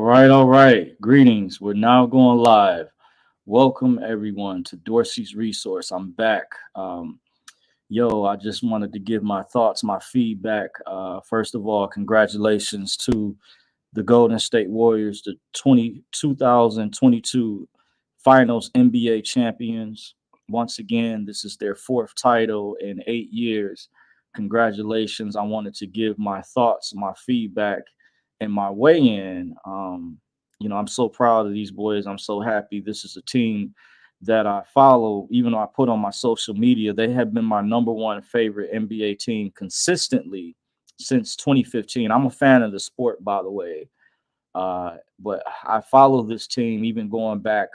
All right. Greetings. We're now going live. Welcome everyone to Dorsey's Resource. I'm back. I just wanted to give my thoughts, my feedback. First of all, congratulations to the Golden State Warriors, the 2022 Finals NBA champions. Once again, this is their fourth title in 8 years. Congratulations. I wanted to give my thoughts, my feedback, and my weigh in. I'm so proud of these boys. I'm so happy. This is a team that I follow, even though I put on my social media, they have been my number one favorite NBA team consistently since 2015. I'm a fan of the sport, by the way, but I follow this team even going back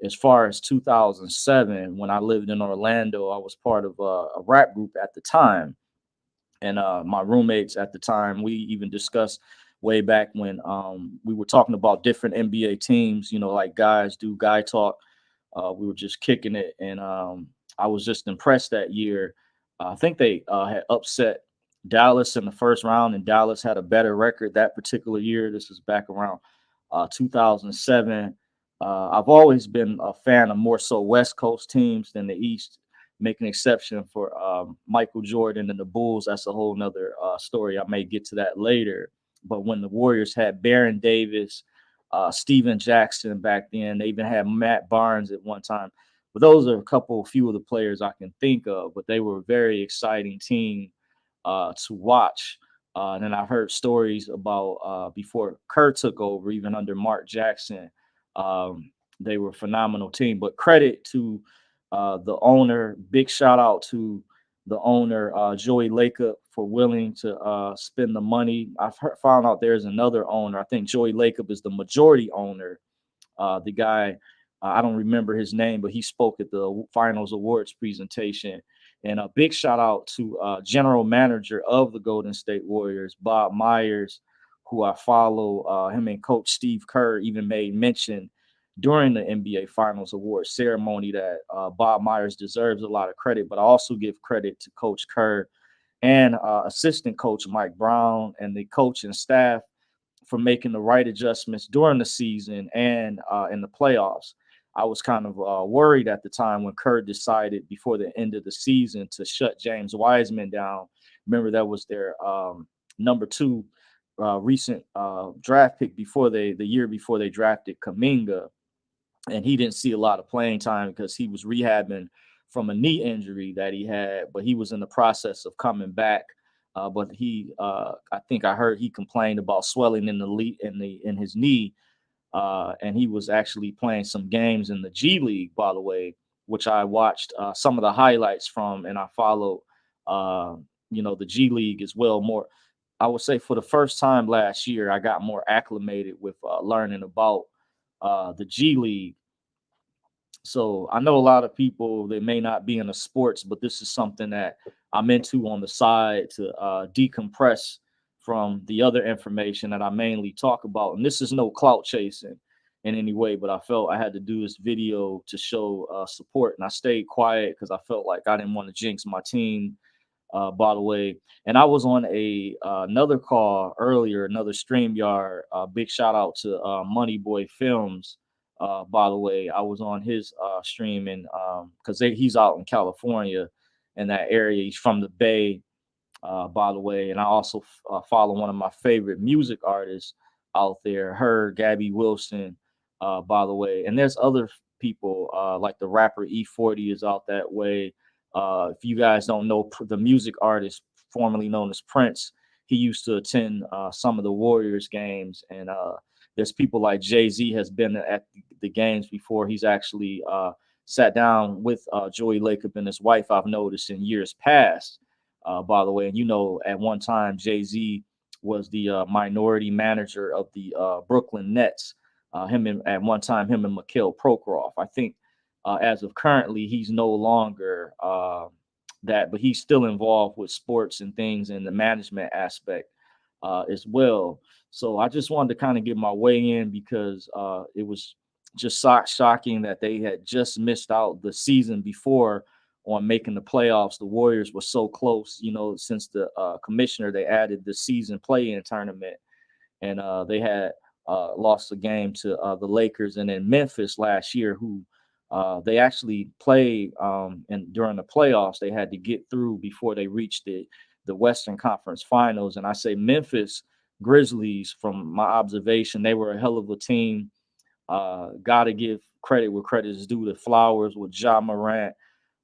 as far as 2007 when I lived in Orlando. I was part of a rap group at the time, and my roommates at the time, we even discussed way back when we were talking about different NBA teams, like guys do guy talk. We were just kicking it, and I was just impressed that year. I think they had upset Dallas in the first round, and Dallas had a better record that particular year. This was back around 2007. I've always been a fan of more so West Coast teams than the East. Make an exception for Michael Jordan and the Bulls. That's a whole nother story. I may get to that later. But when the Warriors had Baron Davis, Steven Jackson back then, they even had Matt Barnes at one time. But those are few of the players I can think of. But they were a very exciting team to watch. And then I heard stories about before Kerr took over, even under Mark Jackson. They were a phenomenal team. But credit to the owner. Big shout out to the owner, Joey Lacob, for willing to spend the money. Found out there's another owner. I think Joey Lacob is the majority owner. The guy, I don't remember his name, but he spoke at the finals awards presentation. And a big shout out to general manager of the Golden State Warriors, Bob Myers, who I follow. Him and Coach Steve Kerr even made mention during the NBA Finals Awards ceremony that Bob Myers deserves a lot of credit, but I also give credit to Coach Kerr and assistant coach Mike Brown and the coaching staff for making the right adjustments during the season and in the playoffs. I was kind of worried at the time when Kerr decided before the end of the season to shut James Wiseman down. Remember, that was their number two recent draft pick the year before they drafted Kaminga, and he didn't see a lot of playing time because he was rehabbing from a knee injury that he had, but he was in the process of coming back. But I think I heard he complained about swelling in his knee, and he was actually playing some games in the G League, by the way, which I watched some of the highlights from, and I follow, the G League as well. More, I would say, for the first time last year, I got more acclimated with learning about the G League. So I know a lot of people that may not be into sports, but this is something that I'm into on the side to decompress from the other information that I mainly talk about. And this is no clout chasing in any way, but I felt I had to do this video to show support. And I stayed quiet because I felt like I didn't want to jinx my team, by the way. And I was on another call earlier, another StreamYard. Big shout out to Money Boy Films. By the way, I was on his stream, and because he's out in California in that area. He's from the Bay, by the way. And I also follow one of my favorite music artists out there, her Gabby Wilson, by the way. And there's other people like the rapper E40 is out that way. If you guys don't know the music artist formerly known as Prince, he used to attend some of the Warriors games, and there's people like Jay-Z has been at the games before. He's actually sat down with Joey Lacob and his wife, I've noticed in years past, by the way. And at one time, Jay-Z was the minority manager of the Brooklyn Nets. At one time, him and Mikhail Prokhorov. I think as of currently, he's no longer that, but he's still involved with sports and things in the management aspect as well. So I just wanted to kind of get my way in because it was just shocking that they had just missed out the season before on making the playoffs. The Warriors were so close, since the commissioner, they added the season play-in tournament, and they had lost a game to the Lakers, and then Memphis last year, who they actually played and during the playoffs, they had to get through before they reached the Western Conference Finals. And I say Memphis Grizzlies, from my observation, they were a hell of a team. Got to give credit where credit is due to Flowers with Ja Morant,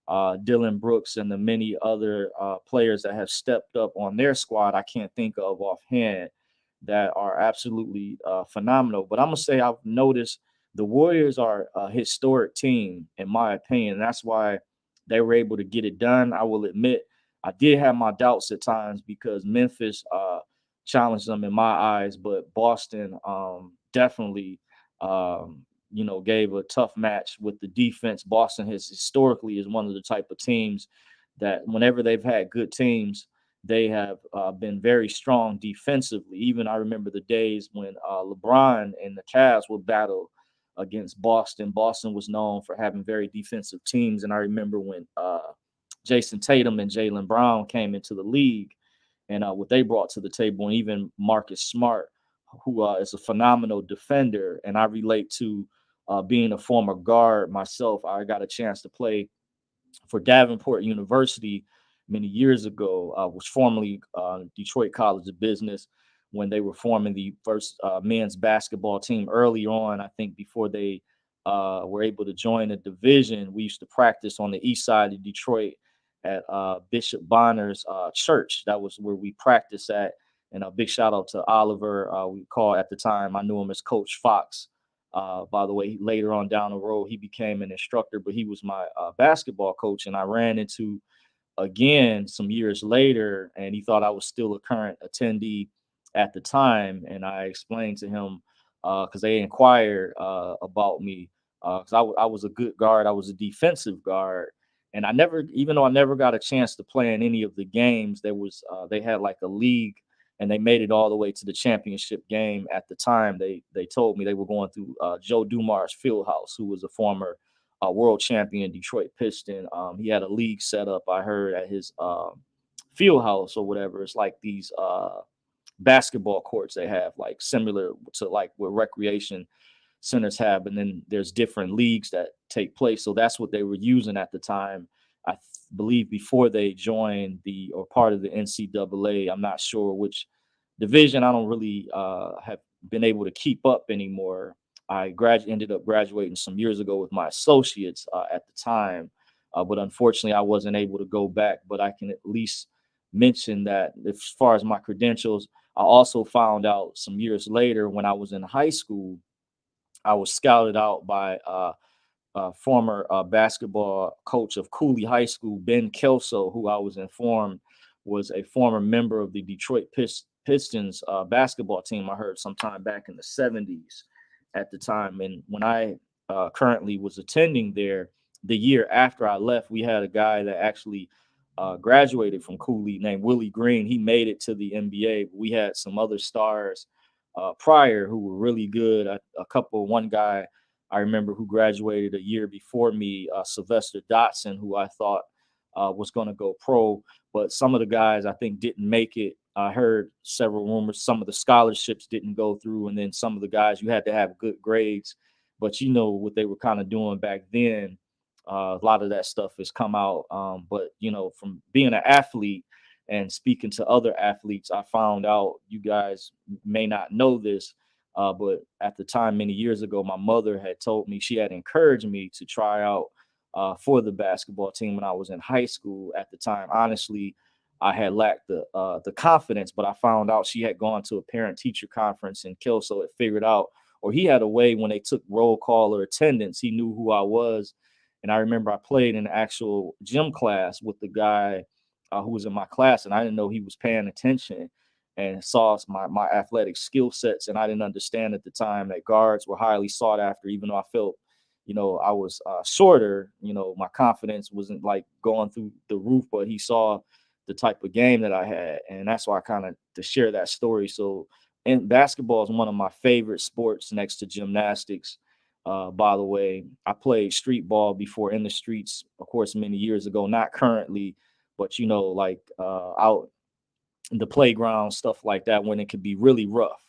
Dylan Brooks, and the many other players that have stepped up on their squad. I can't think of offhand that are absolutely phenomenal. But I'm gonna say I've noticed the Warriors are a historic team, in my opinion. And that's why they were able to get it done. I will admit I did have my doubts at times because Memphis challenged them in my eyes, but Boston definitely gave a tough match with the defense. Boston has historically is one of the type of teams that whenever they've had good teams, they have been very strong defensively. Even I remember the days when LeBron and the Cavs would battle against Boston. Boston was known for having very defensive teams, and I remember when Jason Tatum and Jaylen Brown came into the league, and what they brought to the table, and even Marcus Smart, who is a phenomenal defender. And I relate to being a former guard myself. I got a chance to play for Davenport University many years ago, was formerly Detroit College of Business, when they were forming the first men's basketball team early on. I think before they were able to join a division, we used to practice on the east side of Detroit at Bishop Bonner's church. That was where we practiced at. And a big shout out to Oliver. We called at the time, I knew him as Coach Fox. By the way, later on down the road, he became an instructor, but he was my basketball coach. And I ran into again some years later, and he thought I was still a current attendee at the time. And I explained to him because they inquired about me because I was a good guard. I was a defensive guard. And I never, even though I never got a chance to play in any of the games, they had like a league, and they made it all the way to the championship game. At the time, they told me they were going through Joe Dumars Fieldhouse, who was a former world champion Detroit Piston. He had a league set up, I heard, at his field house or whatever. It's like these basketball courts they have, like similar to like what recreation centers have, and then there's different leagues that take place. So that's what they were using at the time. Believe before they joined the or part of the NCAA. I'm not sure which division. I don't really have been able to keep up anymore. Ended up graduating some years ago with my associates at the time, but unfortunately, I wasn't able to go back. But I can at least mention that as far as my credentials, I also found out some years later when I was in high school, I was scouted out by former basketball coach of Cooley High School, Ben Kelso, who I was informed was a former member of the Detroit Pistons basketball team. I heard sometime back in the 70s at the time. And when I currently was attending there, the year after I left, we had a guy that actually graduated from Cooley named Willie Green. He made it to the NBA. We had some other stars prior who were really good. One guy I remember who graduated a year before me, Sylvester Dotson, who I thought was going to go pro. But some of the guys I think didn't make it. I heard several rumors. Some of the scholarships didn't go through. And then some of the guys, you had to have good grades. But you know what they were kind of doing back then. A lot of that stuff has come out. But, from being an athlete and speaking to other athletes, I found out, you guys may not know this, but at the time, many years ago, my mother had told me, she had encouraged me to try out for the basketball team when I was in high school. At the time, honestly, I had lacked the confidence, but I found out she had gone to a parent teacher conference, and Kelso had figured out, or he had a way when they took roll call or attendance, he knew who I was. And I remember I played in an actual gym class with the guy who was in my class, and I didn't know he was paying attention and saw my athletic skill sets. And I didn't understand at the time that guards were highly sought after, even though I felt, I was shorter, my confidence wasn't like going through the roof, but he saw the type of game that I had. And that's why I kind of to share that story. So, and basketball is one of my favorite sports next to gymnastics. By the way, I played street ball before in the streets, of course, many years ago, not currently, but out in the playground, stuff like that, when it could be really rough.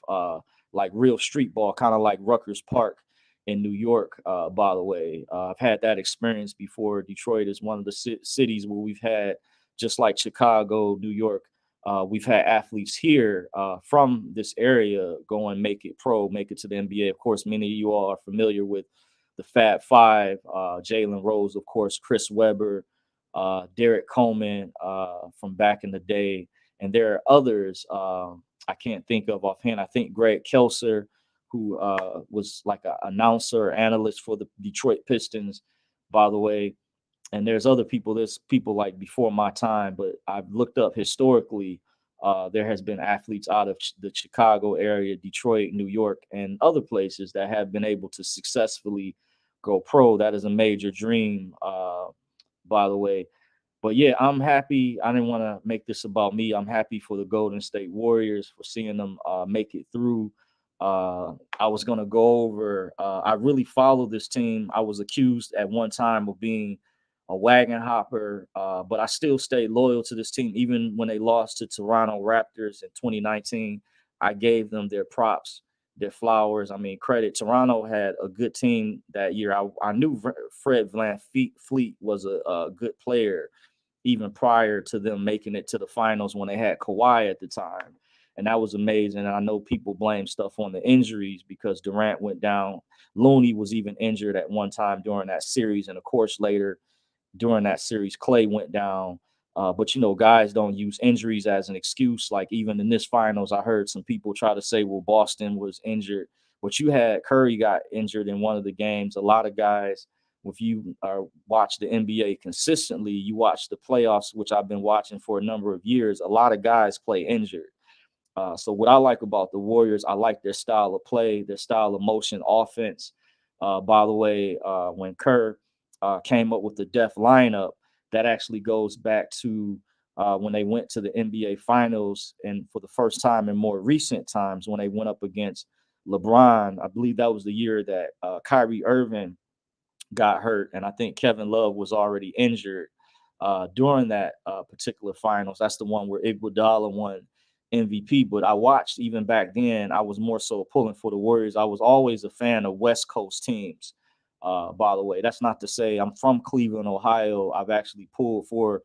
like real street ball, kind of like Rutgers Park in New York. By the way, I've had that experience before. Detroit is one of the cities where we've had, just like Chicago, New York. We've had athletes here from this area go and make it pro, make it to the NBA. Of course, many of you all are familiar with the Fab Five, Jalen Rose, of course, Chris Webber, Derek Coleman from back in the day. And there are others I can't think of offhand. I think Greg Kelser, who was like an announcer, analyst for the Detroit Pistons, by the way. And there's other people, there's people like before my time, but I've looked up historically. There has been athletes out of the Chicago area, Detroit, New York, and other places that have been able to successfully go pro. That is a major dream, by the way. But yeah, I'm happy. I didn't want to make this about me. I'm happy for the Golden State Warriors for seeing them make it through. I was gonna go over. I really follow this team. I was accused at one time of being a wagon hopper, but I still stayed loyal to this team, even when they lost to Toronto Raptors in 2019. I gave them their props, their flowers. I mean, credit. Toronto had a good team that year. I knew Fred Fleet was a good player even prior to them making it to the finals when they had Kawhi at the time. And that was amazing. And I know people blame stuff on the injuries because Durant went down. Looney was even injured at one time during that series. And of course, later during that series, Clay went down. But guys don't use injuries as an excuse. Like even in this finals, I heard some people try to say, well, Boston was injured. But you had Curry got injured in one of the games. A lot of guys, if you watch the NBA consistently, you watch the playoffs, which I've been watching for a number of years. A lot of guys play injured. So what I like about the Warriors, I like their style of play, their style of motion offense. By the way, when Kerr came up with the death lineup, that actually goes back to when they went to the NBA Finals, and for the first time in more recent times, when they went up against LeBron. I believe that was the year that Kyrie Irving got hurt, and I think Kevin Love was already injured during that particular finals. That's the one where Iguodala won MVP. But I watched even back then. I was more so pulling for the Warriors. I was always a fan of West Coast teams. By the way, that's not to say I'm from Cleveland, Ohio. I've actually pulled for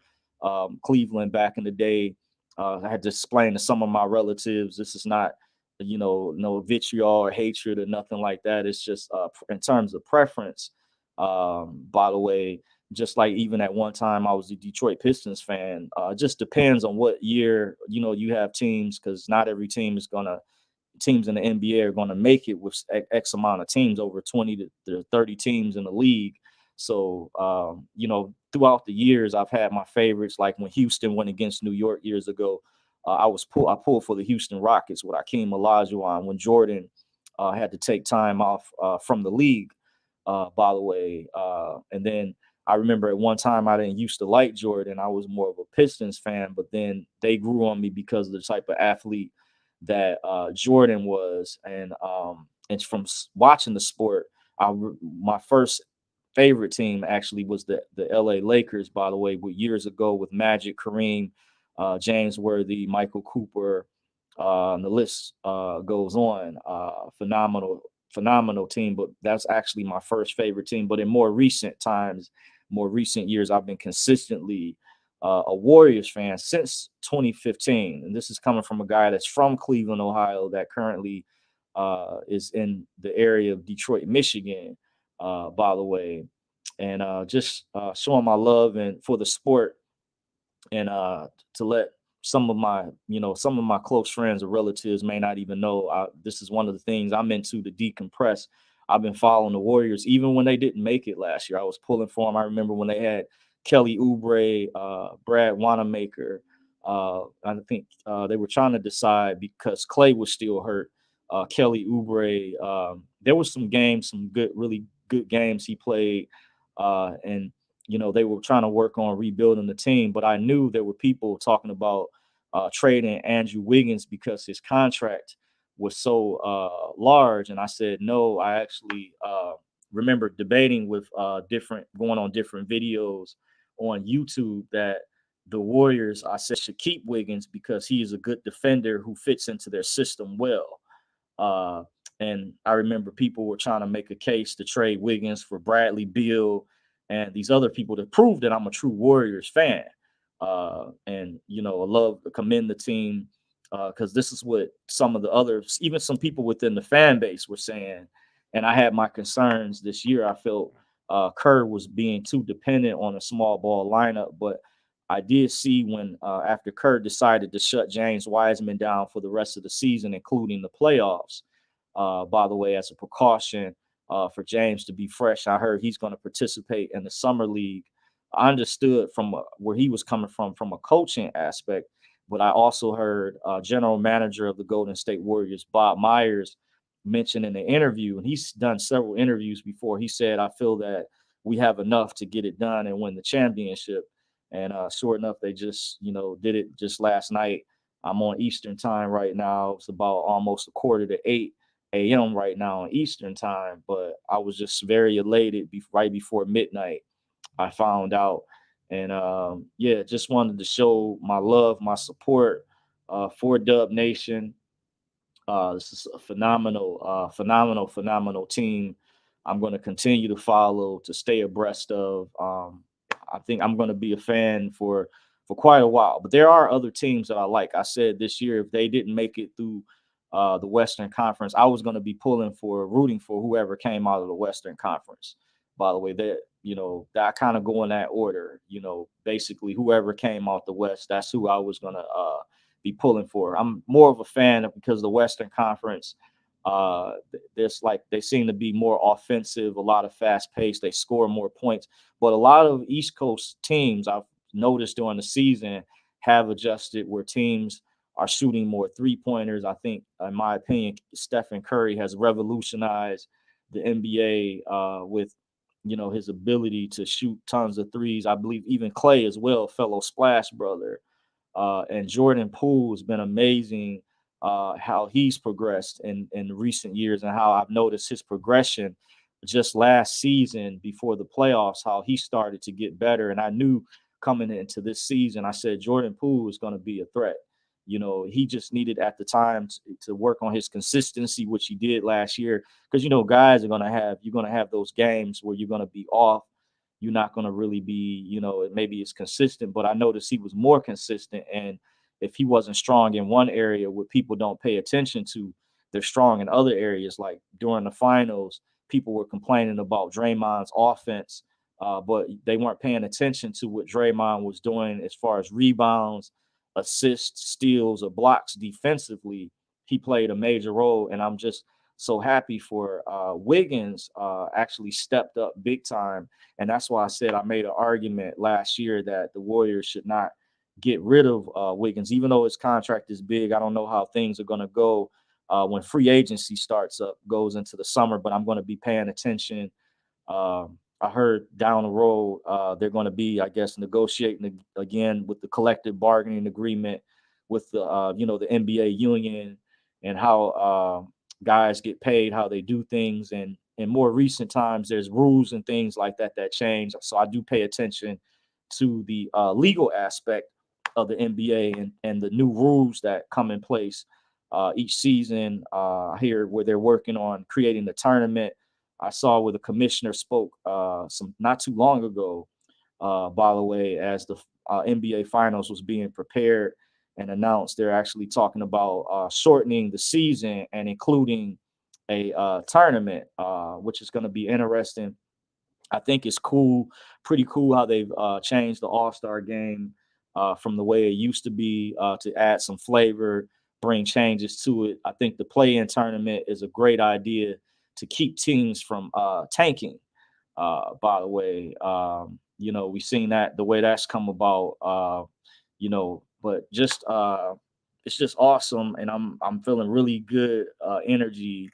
Cleveland back in the day. I had to explain to some of my relatives this is not, no vitriol or hatred or nothing like that. It's just in terms of preference. By the way, just like even at one time I was a Detroit Pistons fan. It just depends on what year you have teams, because not every teams in the NBA are gonna make it with X amount of teams, over 20 to 30 teams in the league. So throughout the years, I've had my favorites. Like when Houston went against New York years ago, I pulled for the Houston Rockets with Akeem Olajuwon when Jordan had to take time off from the league. By the way, and then I remember at one time I didn't used to like Jordan. I was more of a Pistons fan, but then they grew on me because of the type of athlete that Jordan was, and from watching the sport, my first favorite team actually was the LA Lakers. By the way, with years ago with Magic, Kareem, James Worthy, Michael Cooper, and the list goes on. Phenomenal team, but that's actually my first favorite team. But in more recent times, more recent years, I've been consistently a Warriors fan since 2015. And this is coming from a guy that's from Cleveland, Ohio, that currently is in the area of Detroit, Michigan, by the way. And just showing my love and for the sport, and to let some of my close friends or relatives may not even know, this is one of the things I'm into to decompress. I've been following the Warriors even when they didn't make it last year. I was pulling for them. I remember when they had Kelly Oubre, Brad Wanamaker. I think they were trying to decide because Clay was still hurt. Kelly Oubre, there was some games, some good, really good games he played, and they were trying to work on rebuilding the team. But I knew there were people talking about trading Andrew Wiggins because his contract was so large. And I said, no, I actually remember debating with going on different videos on YouTube that the Warriors, I said, should keep Wiggins because he is a good defender who fits into their system well. Uh, and I remember people were trying to make a case to trade Wiggins for Bradley Beal and these other people to prove that I'm a true Warriors fan. And I love to commend the team because this is what some of the others, even some people within the fan base, were saying. And I had my concerns this year. I felt Kerr was being too dependent on a small ball lineup, but I did see when after Kerr decided to shut James Wiseman down for the rest of the season, including the playoffs. By the way, as a precaution for James to be fresh, I heard he's going to participate in the summer league. I understood from where he was coming from a coaching aspect, but I also heard general manager of the Golden State Warriors, Bob Myers, mentioned in the interview, and he's done several interviews before. He said, "I feel that we have enough to get it done and win the championship." And sure enough, they just did it just last night. I'm on Eastern time right now. It's about almost a quarter to 8 a.m. right now on Eastern time, but I was just very elated right before midnight. I found out, and yeah, just wanted to show my love, my support for Dub Nation. This is a phenomenal team. I'm going to continue to follow to stay abreast of. I think I'm going to be a fan for quite a while. But there are other teams that I like. I said this year, if they didn't make it through the Western Conference, I was going to be rooting for whoever came out of the Western Conference. By the way, that kind of go in that order. Basically, whoever came out the West, that's who I was going to be pulling for. I'm more of a fan of because the Western Conference, there's like they seem to be more offensive, a lot of fast pace. They score more points, but a lot of East Coast teams I've noticed during the season have adjusted where teams are shooting more three pointers. I think, in my opinion, Stephen Curry has revolutionized the NBA with his ability to shoot tons of threes. I believe even Clay as well, fellow Splash brother, and Jordan Poole has been amazing. How he's progressed in recent years, and how I've noticed his progression just last season before the playoffs, how he started to get better. And I knew coming into this season, I said Jordan Poole is going to be a threat. He just needed at the time to work on his consistency, which he did last year. Because guys you're gonna have those games where you're gonna be off. You're not gonna really be, maybe it's consistent, but I noticed he was more consistent. And if he wasn't strong in one area, what people don't pay attention to, they're strong in other areas. Like during the finals, people were complaining about Draymond's offense, but they weren't paying attention to what Draymond was doing as far as rebounds, assists, steals, or blocks defensively. He played a major role, and I'm just so happy for Wiggins actually stepped up big time. And that's why I said I made an argument last year that the Warriors should not get rid of Wiggins, even though his contract is big. I don't know how things are going to go when free agency goes into the summer, but I'm going to be paying attention. I heard down the road they're going to be, I guess, negotiating again with the collective bargaining agreement with the NBA union, and how guys get paid, how they do things. And in more recent times, there's rules and things like that change. So I do pay attention to the legal aspect of the NBA and the new rules that come in place each season. Here where they're working on creating the tournament. I saw where the commissioner spoke some not too long ago, by the way, as the NBA Finals was being prepared and announced. They're actually talking about shortening the season and including a tournament, which is going to be interesting. I think it's cool, pretty cool how they've changed the All Star game from the way it used to be to add some flavor, bring changes to it. I think the play in tournament is a great idea to keep teams from tanking. By the way, we've seen that the way that's come about, but just it's just awesome. And I'm feeling really good energy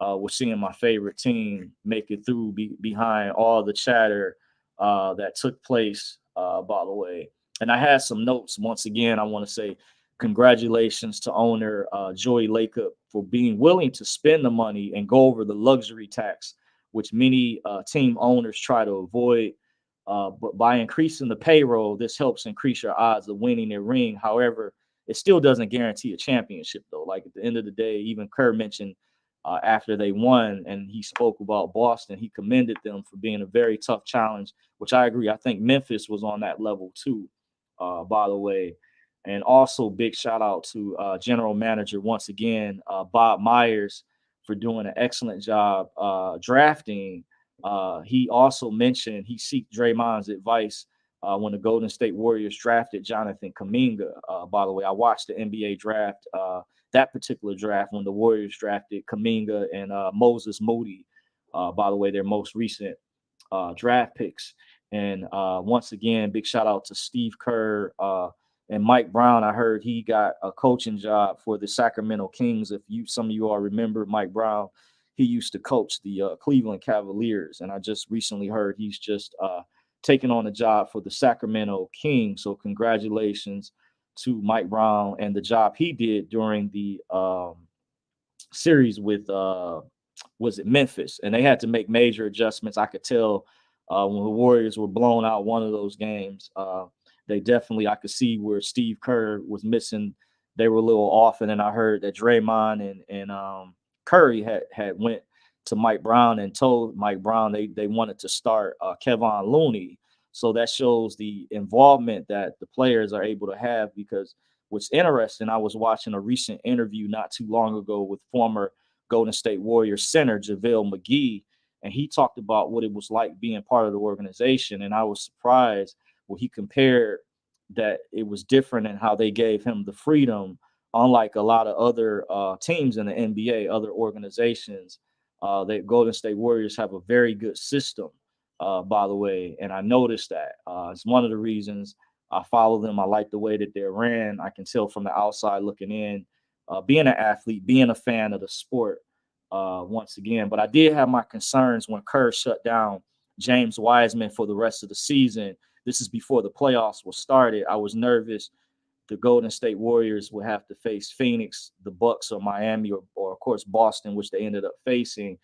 with seeing my favorite team make it through behind all the chatter that took place, by the way. And I had some notes. Once again, I want to say congratulations to owner Joey Lacob for being willing to spend the money and go over the luxury tax, which many team owners try to avoid. But by increasing the payroll, this helps increase your odds of winning their ring. However, it still doesn't guarantee a championship, though. Like at the end of the day, even Kerr mentioned after they won, and he spoke about Boston. He commended them for being a very tough challenge, which I agree. I think Memphis was on that level too, by the way. And also, big shout out to general manager once again, Bob Myers, for doing an excellent job drafting. He also mentioned he seeked Draymond's advice when the Golden State Warriors drafted Jonathan Kuminga. By the way, I watched the NBA draft, that particular draft when the Warriors drafted Kuminga and Moses Moody. By the way, their most recent draft picks. And once again, big shout out to Steve Kerr and Mike Brown. I heard he got a coaching job for the Sacramento Kings. If you, some of you all remember Mike Brown, he used to coach the Cleveland Cavaliers, and I just recently heard he's just taking on a job for the Sacramento Kings. So congratulations to Mike Brown and the job he did during the series with was it Memphis, and they had to make major adjustments. I could tell when the Warriors were blown out one of those games. They definitely, I could see where Steve Kerr was missing. They were a little off, and then I heard that Draymond and Curry had went to Mike Brown and told Mike Brown they wanted to start Kevon Looney. So that shows the involvement that the players are able to have. Because what's interesting, I was watching a recent interview not too long ago with former Golden State Warriors center JaVale McGee, and he talked about what it was like being part of the organization. And I was surprised when he compared that it was different in how they gave him the freedom, unlike a lot of other teams in the NBA, other organizations. The Golden State Warriors have a very good system, by the way, and I noticed that. It's one of the reasons I follow them. I like the way that they're ran. I can tell from the outside looking in, being an athlete, being a fan of the sport, once again. But I did have my concerns when Kerr shut down James Wiseman for the rest of the season. This is before the playoffs were started. I was nervous the Golden State Warriors would have to face Phoenix, the Bucks, or Miami, or of course Boston, which they ended up facing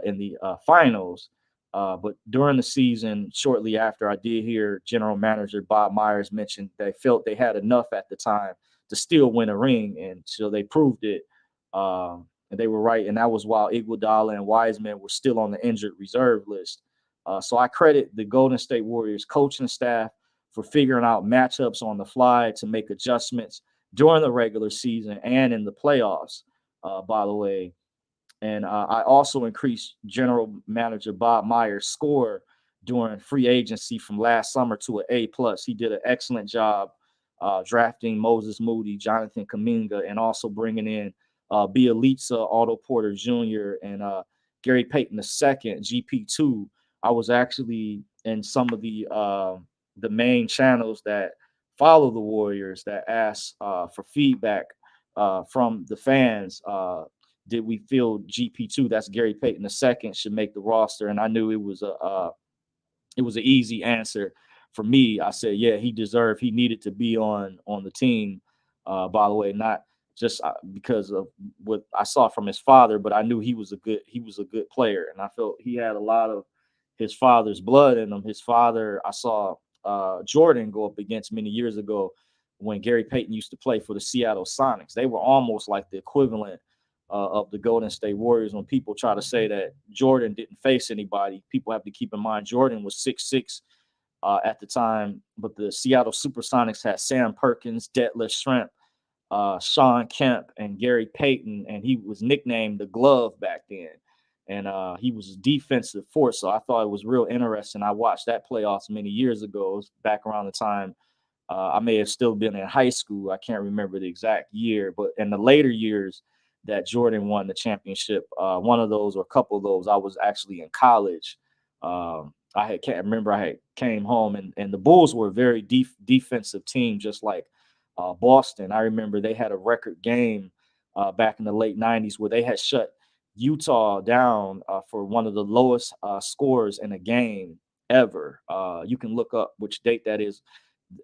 in the finals. But during the season, shortly after, I did hear General Manager Bob Myers mention they felt they had enough at the time to still win a ring, and so they proved it. And they were right, and that was while Iguodala and Wiseman were still on the injured reserve list. So I credit the Golden State Warriors coaching staff for figuring out matchups on the fly to make adjustments during the regular season and in the playoffs, by the way. And I also increased General Manager Bob Myers' score during free agency from last summer to an A+. He did an excellent job drafting Moses Moody, Jonathan Kuminga, and also bringing in Bielitsa, Otto Porter Jr., and Gary Payton II, GP2. I was actually in some of the main channels that follow the Warriors that ask for feedback from the fans. Did we feel GP2, that's Gary Payton II, should make the roster? And I knew it was an easy answer for me. I said, yeah, he needed to be on the team. By the way, not just because of what I saw from his father, but I knew he was a good player, and I felt he had a lot of his father's blood in him. His father, I saw Jordan go up against many years ago when Gary Payton used to play for the Seattle Sonics. They were almost like the equivalent of the Golden State Warriors. When people try to say that Jordan didn't face anybody, people have to keep in mind Jordan was 6'6" at the time, but the Seattle Supersonics had Sam Perkins, Detlef Schrempf, Shawn Kemp, and Gary Payton, and he was nicknamed the Glove back then. And he was a defensive force, so I thought it was real interesting. I watched that playoffs many years ago. It was back around the time I may have still been in high school. I can't remember the exact year, but in the later years that Jordan won the championship, one of those or a couple of those, I was actually in college. Can't remember. I had came home, and the Bulls were a very defensive team, just like Boston. I remember they had a record game back in the late '90s where they had shut Utah down for one of the lowest scores in a game ever. You can look up which date that is.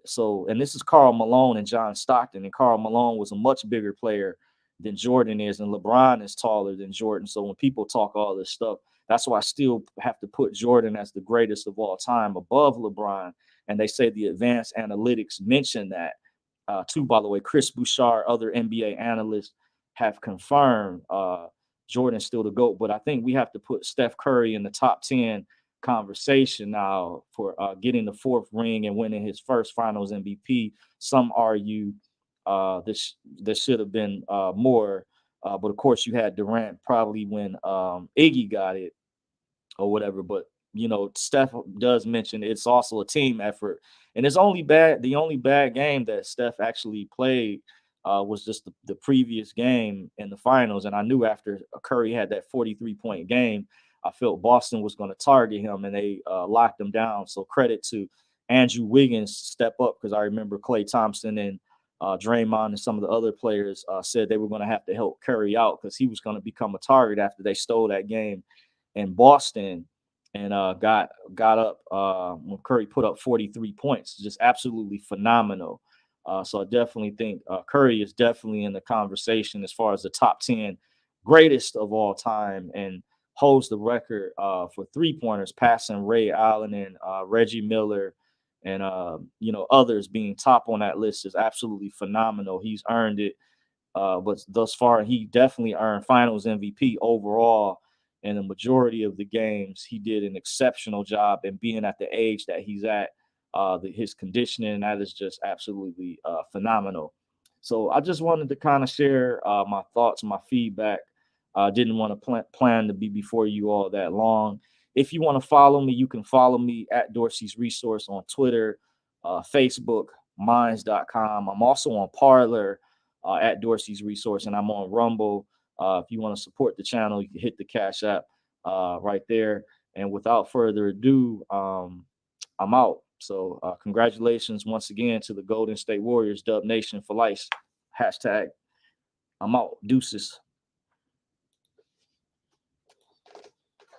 So, and this is Karl Malone and John Stockton, and Karl Malone was a much bigger player than Jordan is, and LeBron is taller than Jordan. So when people talk all this stuff, that's why I still have to put Jordan as the greatest of all time above LeBron. And they say the advanced analytics mention that too. By the way, Chris Bouchard, other NBA analysts have confirmed Jordan's still the GOAT, but I think we have to put Steph Curry in the top 10 conversation now for getting the fourth ring and winning his first Finals MVP. Some argue this should have been more, but of course you had Durant probably when Iggy got it or whatever. But Steph does mention it's also a team effort, and it's only bad. The only bad game that Steph actually played was just the previous game in the finals. And I knew after Curry had that 43-point game, I felt Boston was going to target him, and they locked him down. So credit to Andrew Wiggins step up, because I remember Klay Thompson and Draymond and some of the other players said they were going to have to help Curry out because he was going to become a target after they stole that game in Boston and got up when Curry put up 43 points. Just absolutely phenomenal. So I definitely think Curry is definitely in the conversation as far as the top 10 greatest of all time, and holds the record for three-pointers, passing Ray Allen and Reggie Miller and others. Being top on that list is absolutely phenomenal. He's earned it. But thus far, he definitely earned Finals MVP overall. In the majority of the games, he did an exceptional job. And being at the age that he's at, his conditioning, that is just absolutely phenomenal. So I just wanted to kind of share my thoughts, my feedback. I didn't want to plan to be before you all that long. If you want to follow me, you can follow me at Dorsey's Resource on Twitter, Facebook, minds.com. I'm also on Parler at Dorsey's Resource, and I'm on Rumble. If you want to support the channel, you can hit the Cash App right there. And without further ado, I'm out. So congratulations once again to the Golden State Warriors, Dub Nation for life. Hashtag I'm out. Deuces.